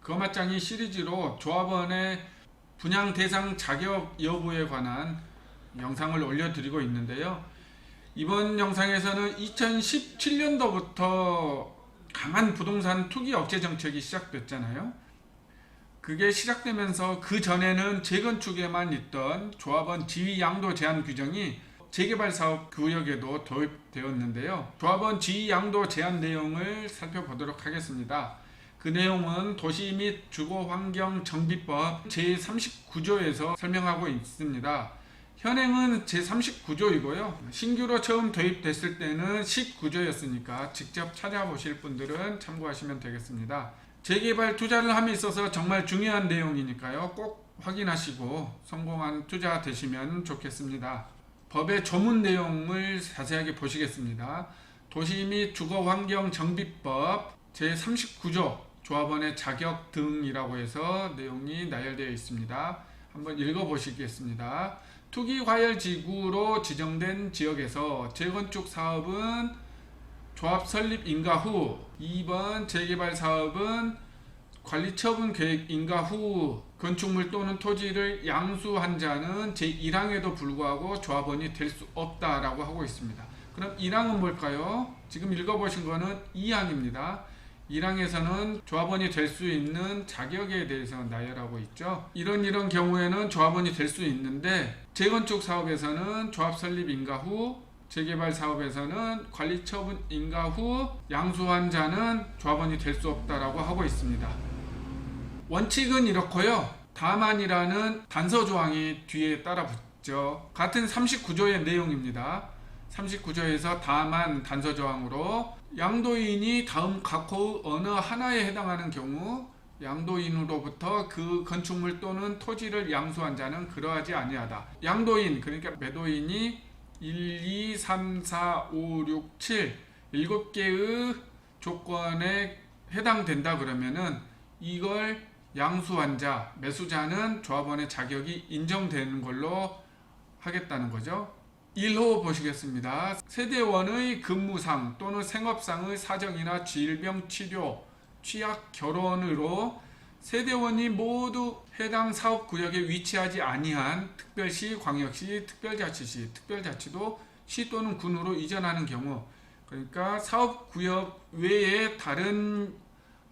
거맞장이 시리즈로 조합원의 분양 대상 자격 여부에 관한 영상을 올려드리고 있는데요. 이번 영상에서는 2017년도부터 강한 부동산 투기 억제 정책이 시작됐잖아요. 그게 시작되면서 그 전에는 재건축에만 있던 조합원 지위 양도 제한 규정이 재개발 사업 구역에도 도입되었는데요. 조합원 지위 양도 제한 내용을 살펴보도록 하겠습니다. 그 내용은 도시 및 주거환경 정비법 제39조에서 설명하고 있습니다. 현행은 제39조이고요. 신규로 처음 도입됐을 때는 19조였으니까 직접 찾아보실 분들은 참고하시면 되겠습니다. 재개발 투자를 함에 있어서 정말 중요한 내용이니까요. 꼭 확인하시고 성공한 투자 되시면 좋겠습니다. 법의 조문 내용을 자세하게 보시겠습니다. 도시 및 주거환경 정비법 제39조 조합원의 자격 등이라고 해서 내용이 나열되어 있습니다. 한번 읽어보시겠습니다. 투기과열지구로 지정된 지역에서 재건축 사업은 조합 설립 인가 후, 2번 재개발 사업은 관리처분 계획 인가 후 건축물 또는 토지를 양수한 자는 제1항에도 불구하고 조합원이 될 수 없다라고 하고 있습니다. 그럼 1항은 뭘까요? 지금 읽어보신 거는 2항입니다. 1항에서는 조합원이 될 수 있는 자격에 대해서 나열하고 있죠. 이런 경우에는 조합원이 될 수 있는데 재건축 사업에서는 조합 설립 인가 후, 재개발 사업에서는 관리처분 인가 후 양수한 자는 조합원이 될 수 없다라고 하고 있습니다. 원칙은 이렇고요. 다만이라는 단서조항이 뒤에 따라붙죠. 같은 39조의 내용입니다. 39조에서 다만 단서조항으로 양도인이 다음 각호의 어느 하나에 해당하는 경우 양도인으로부터 그 건축물 또는 토지를 양수한 자는 그러하지 아니하다. 양도인, 그러니까 매도인이 1, 2, 3, 4, 5, 6, 7 7개의 조건에 해당된다 그러면은 이걸 양수한 자, 매수자는 조합원의 자격이 인정되는 걸로 하겠다는 거죠. 1호 보시겠습니다. 세대원의 근무상 또는 생업상의 사정이나 질병 치료, 취약 결혼으로 세대원이 모두 해당 사업구역에 위치하지 아니한 특별시, 광역시, 특별자치시, 특별자치도 시 또는 군으로 이전하는 경우, 그러니까 사업구역 외에 다른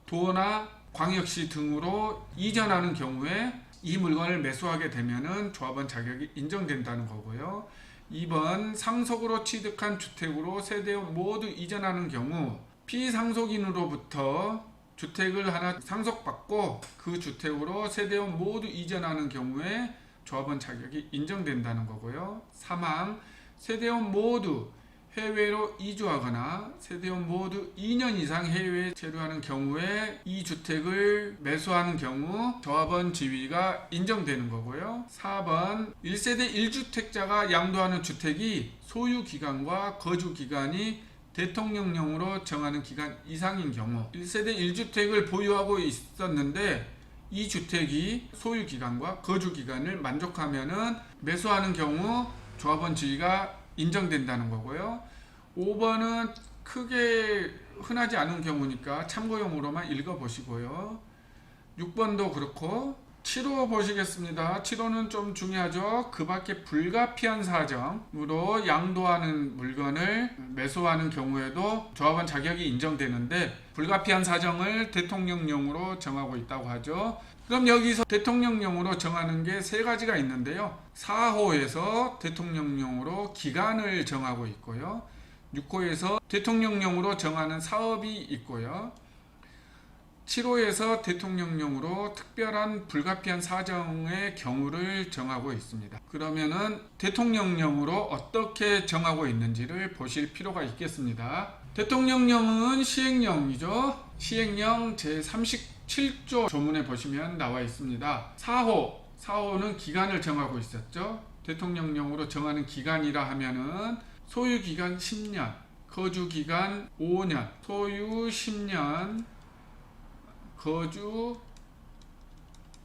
도나 광역시 등으로 이전하는 경우에 이 물건을 매수하게 되면은 조합원 자격이 인정된다는 거고요. 2번 상속으로 취득한 주택으로 세대원 모두 이전하는 경우 피상속인으로부터 주택을 하나 상속받고 그 주택으로 세대원 모두 이전하는 경우에 조합원 자격이 인정된다는 거고요. 3항 세대원 모두 해외로 이주하거나 세대원 모두 2년 이상 해외에 체류하는 경우에 이 주택을 매수하는 경우 조합원 지위가 인정되는 거고요. 4번 1세대 1주택자가 양도하는 주택이 소유기간과 거주기간이 대통령령으로 정하는 기간 이상인 경우 1세대 1주택을 보유하고 있었는데 이 주택이 소유기간과 거주기간을 만족하면은 매수하는 경우 조합원 지위가 인정된다는 거고요. 5번은 크게 흔하지 않은 경우니까 참고용으로만 읽어보시고요. 6번도 그렇고 7호 보시겠습니다. 7호는 좀 중요하죠. 그 밖에 불가피한 사정으로 양도하는 물건을 매수하는 경우에도 조합원 자격이 인정되는데 불가피한 사정을 대통령령으로 정하고 있다고 하죠. 그럼 여기서 대통령령으로 정하는 게 세 가지가 있는데요. 4호에서 대통령령으로 기간을 정하고 있고요. 6호에서 대통령령으로 정하는 사업이 있고요. 7호에서 대통령령으로 특별한 불가피한 사정의 경우를 정하고 있습니다. 그러면은 대통령령으로 어떻게 정하고 있는지를 보실 필요가 있겠습니다. 대통령령은 시행령이죠. 시행령 제37조 조문에 보시면 나와 있습니다. 4호는 기간을 정하고 있었죠. 대통령령으로 정하는 기간이라 하면은 소유기간 10년, 거주기간 5년, 소유 10년, 거주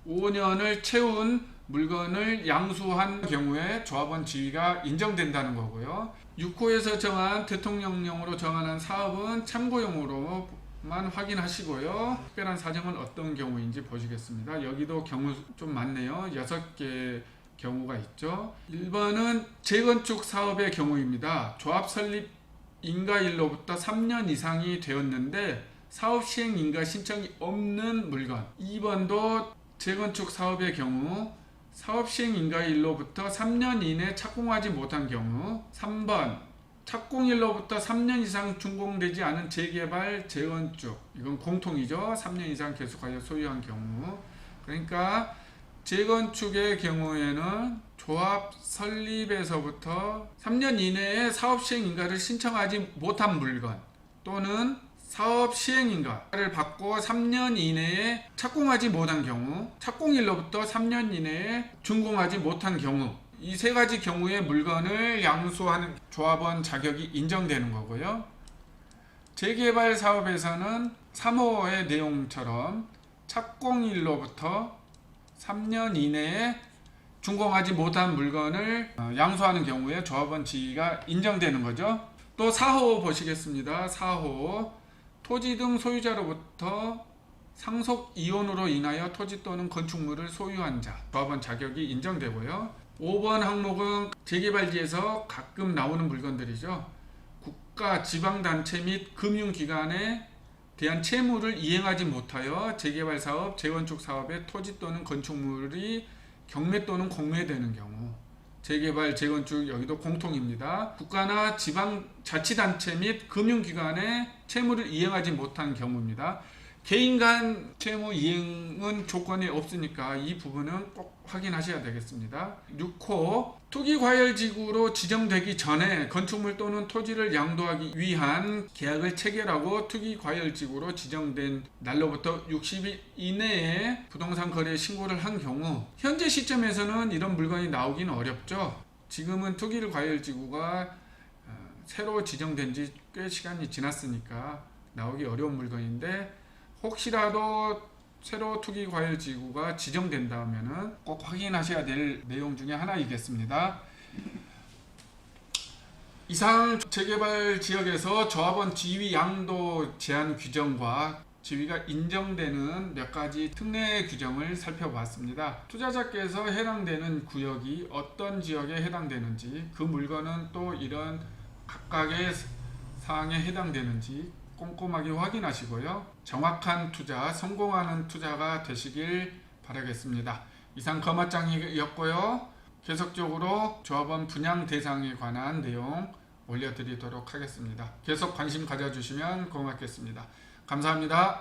5년을 채운 물건을 양수한 경우에 조합원 지위가 인정된다는 거고요. 6호에서 정한 대통령령으로 정하는 사업은 참고용으로 확인하시고요. 특별한 사정은 어떤 경우인지 보시겠습니다. 여기도 경우 좀 많네요. 6개 경우가 있죠. 1번은 재건축 사업의 경우입니다. 조합 설립 인가일로부터 3년 이상이 되었는데 사업 시행 인가 신청이 없는 물건. 2번도 재건축 사업의 경우 사업 시행 인가일로부터 3년 이내 착공하지 못한 경우. 3번 착공일로부터 3년 이상 준공되지 않은 재개발, 재건축. 이건 공통이죠. 3년 이상 계속하여 소유한 경우. 그러니까 재건축의 경우에는 조합 설립에서부터 3년 이내에 사업 시행 인가를 신청하지 못한 물건 또는 사업 시행 인가를 받고 3년 이내에 착공하지 못한 경우, 착공일로부터 3년 이내에 준공하지 못한 경우, 이 세 가지 경우의 물건을 양수하는 조합원 자격이 인정되는 거고요. 재개발 사업에서는 3호의 내용처럼 착공일로부터 3년 이내에 준공하지 못한 물건을 양수하는 경우에 조합원 지위가 인정되는 거죠. 또 4호 보시겠습니다. 4호 토지 등 소유자로부터 상속 이혼으로 인하여 토지 또는 건축물을 소유한 자, 조합원 자격이 인정되고요. 5번 항목은 재개발지에서 가끔 나오는 물건들이죠. 국가, 지방단체 및 금융기관에 대한 채무를 이행하지 못하여 재개발 사업, 재건축 사업의 토지 또는 건축물이 경매 또는 공매되는 경우. 재개발, 재건축 여기도 공통입니다. 국가나 지방자치단체 및 금융기관에 채무를 이행하지 못한 경우입니다. 개인 간 채무 이행은 조건이 없으니까 이 부분은 꼭 확인하셔야 되겠습니다. 6호 투기과열지구로 지정되기 전에 건축물 또는 토지를 양도하기 위한 계약을 체결하고 투기과열지구로 지정된 날로부터 60일 이내에 부동산 거래 신고를 한 경우. 현재 시점에서는 이런 물건이 나오기는 어렵죠. 지금은 투기과열지구가 새로 지정된 지 꽤 시간이 지났으니까 나오기 어려운 물건인데, 혹시라도 새로 투기과열지구가 지정된다면 꼭 확인하셔야 될 내용 중에 하나이겠습니다. 이상 재개발 지역에서 조합원 지위 양도 제한 규정과 지위가 인정되는 몇 가지 특례 규정을 살펴봤습니다. 투자자께서 해당되는 구역이 어떤 지역에 해당되는지, 그 물건은 또 이런 각각의 사항에 해당되는지 꼼꼼하게 확인하시고요. 정확한 투자, 성공하는 투자가 되시길 바라겠습니다. 이상 거마장이었고요. 계속적으로 조합원 분양 대상에 관한 내용 올려드리도록 하겠습니다. 계속 관심 가져주시면 고맙겠습니다. 감사합니다.